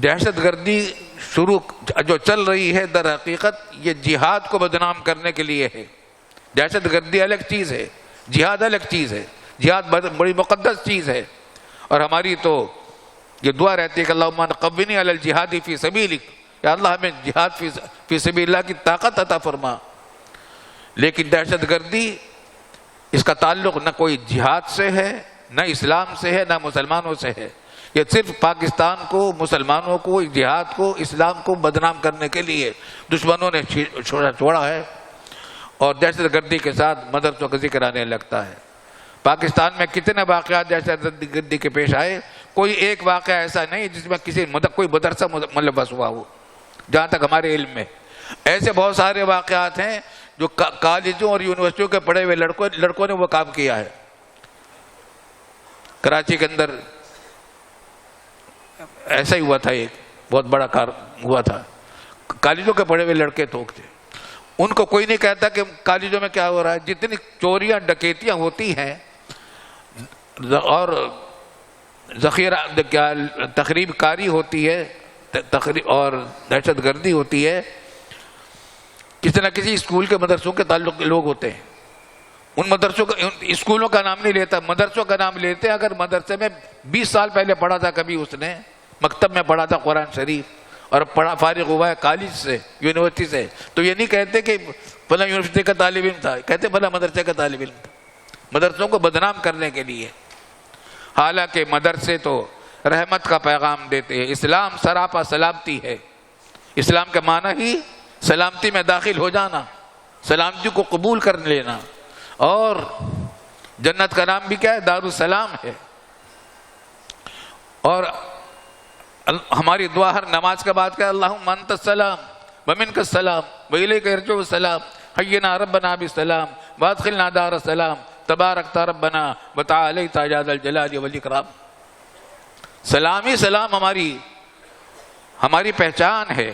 دہشت گردی شروع جو چل رہی ہے در حقیقت یہ جہاد کو بدنام کرنے کے لیے ہے. دہشت گردی الگ چیز ہے، جہاد الگ چیز ہے. جہاد بڑی مقدس چیز ہے، اور ہماری تو یہ دعا رہتی ہے کہ اللہم قوّنی علی الجہاد فی سبیلک، یا اللہ ہمیں جہاد فی سبیل اللہ کی طاقت عطا فرما. لیکن دہشت گردی اس کا تعلق نہ کوئی جہاد سے ہے، نہ اسلام سے ہے، نہ مسلمانوں سے ہے. یہ صرف پاکستان کو، مسلمانوں کو، جہاد کو، اسلام کو بدنام کرنے کے لیے دشمنوں نے چھوڑا ہے، اور دہشت گردی کے ساتھ مدرسوں کا ذکر آنے لگتا ہے. پاکستان میں کتنے واقعات دہشت گردی کے پیش آئے، کوئی ایک واقعہ ایسا نہیں جس میں کوئی مدرسہ ملوث ہوا ہو. جہاں تک ہمارے علم میں ایسے بہت سارے واقعات ہیں جو کالجوں اور یونیورسٹیوں کے پڑھے ہوئے لڑکوں نے وہ کام کیا ہے. کراچی کے اندر ایسا ہی ہوا تھا، ایک بہت بڑا کار ہوا تھا. کالجوں کے پڑھے ہوئے لڑکے توک تھے، ان کو کوئی نہیں کہتا کہ کالجوں میں کیا ہو رہا ہے. جتنی چوریاں ڈکیتیاں ہوتی ہیں اور ذخیرہ تخریب کاری ہوتی ہے اور دہشت گردی ہوتی ہے، کسی نہ کسی اسکول کے مدرسوں کے تعلق لوگ ہوتے ہیں. ان مدرسوں کا، اسکولوں کا نام نہیں لیتا، مدرسوں کا نام لیتے ہیں. اگر مدرسے میں 20 سال پہلے پڑھا تھا، کبھی اس نے مکتب میں پڑھا تھا قرآن شریف اور پڑھا فارغ ہوا ہے کالج سے، یونیورسٹی سے، تو یہ نہیں کہتے کہ فلاں یونیورسٹی کا طالب علم تھا، کہتے فلاں مدرسے کا طالب علم تھا. مدرسوں کو بدنام کرنے کے لیے. حالانکہ مدرسے تو رحمت کا پیغام دیتے ہیں. اسلام سراپا سلامتی ہے. اسلام کا معنی ہی سلامتی میں داخل ہو جانا، سلامتی کو قبول کر لینا. اور جنت کا نام بھی کیا ہے؟ دار السلام ہے. اور ہماری دعا ہر نماز کے بعد کیا؟ اللہم انت السلام ومنک السلام والیک یرجع السلام حینا ربنا بالسلام وادخلنا دار السلام تبارکت ربنا وتعالیت یا ذا الجلال والاکرام. سلام ہی سلام ہماری پہچان ہے.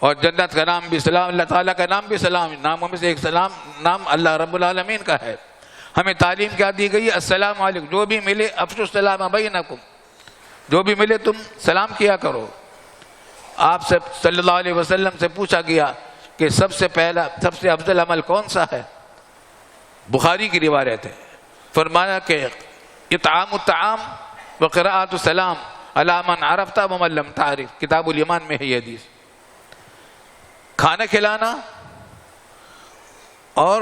اور جنت کا نام بھی سلام، اللہ تعالیٰ کا نام بھی سلام. ناموں میں سے ایک سلام نام اللہ رب العالمین کا ہے. ہمیں تعلیم کیا دی گئی ہے؟ السلام علیکم، جو بھی ملے افشوا السلام بینکم، جو بھی ملے تم سلام کیا کرو. آپ سے صلی اللہ علیہ وسلم سے پوچھا گیا کہ سب سے افضل عمل کون سا ہے؟ بخاری کی روایت ہے. فرمایا کہ اطعام الطعام وقراءۃ السلام علی من عرفت ومن لم تعرف. کتاب الایمان میں ہے یہ حدیث. کھانا کھلانا اور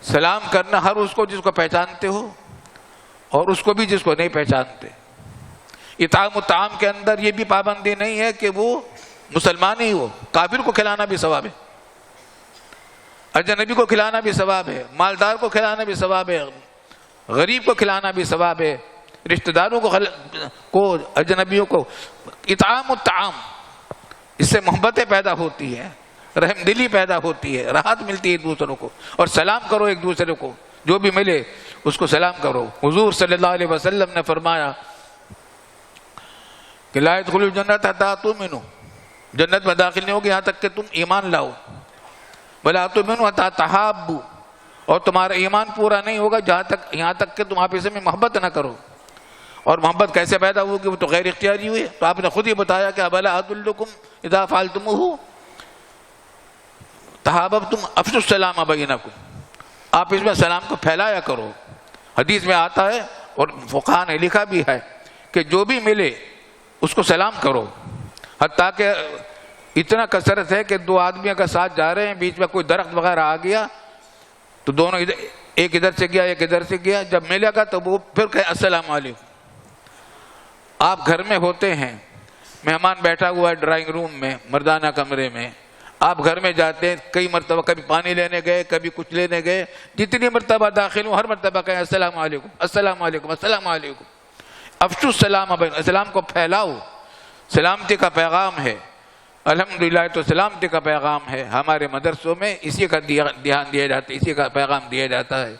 سلام کرنا ہر اس کو جس کو پہچانتے ہو اور اس کو بھی جس کو نہیں پہچانتے. اطعام الطعام کے اندر یہ بھی پابندی نہیں ہے کہ وہ مسلمان ہی ہو، کافر کو کھلانا بھی ثواب ہے، اجنبی کو کھلانا بھی ثواب ہے، مالدار کو کھلانا بھی ثواب ہے، غریب کو کھلانا بھی ثواب ہے، رشتہ داروں کو اجنبیوں کو. اطعام الطعام، اس سے محبتیں پیدا ہوتی ہیں، رحم دلی پیدا ہوتی ہے، راحت ملتی ہے ایک دوسروں کو. اور سلام کرو ایک دوسرے کو، جو بھی ملے اس کو سلام کرو. حضور صلی اللہ علیہ وسلم نے فرمایا کہ لا يدخل الجنت حتى تؤمنوا، جنت میں داخل نہیں ہوگی یہاں تک کہ تم ایمان لاؤ. ولا تؤمنوا حتى تحابوا، اور تمہارا ایمان پورا نہیں ہوگا یہاں تک کہ تم آپس میں محبت نہ کرو. اور محبت کیسے پیدا ہوگی؟ وہ تو غیر اختیاری ہوئی. تو آپ نے خود ہی بتایا کہ ابلا ادلکم اذا فعلتموه تحاببتم افشوا السلام بینکم، آپ اس میں سلام کو پھیلایا کرو. حدیث میں آتا ہے اور فقہاء نے لکھا بھی ہے کہ جو بھی ملے اس کو سلام کرو. حتیٰ کہ اتنا کثرت ہے کہ دو آدمی اگر ساتھ جا رہے ہیں، بیچ میں کوئی درخت وغیرہ آ گیا تو دونوں ایک ادھر سے گیا ایک ادھر سے گیا، جب ملے گا تو وہ پھر کہے السلام علیکم. آپ گھر میں ہوتے ہیں، مہمان بیٹھا ہوا ہے ڈرائنگ روم میں، مردانہ کمرے میں، آپ گھر میں جاتے ہیں کئی مرتبہ، کبھی پانی لینے گئے کبھی کچھ لینے گئے، جتنی مرتبہ داخل ہوں ہر مرتبہ کہیں السلام علیکم السلام علیکم السلام علیکم. افشوا السلام بین، اسلام کو پھیلاؤ. سلامتی کا پیغام ہے الحمدللہ. تو سلامتی کا پیغام ہے. ہمارے مدرسوں میں اسی کا دھیان دیا جاتا ہے، اسی کا پیغام دیا جاتا ہے.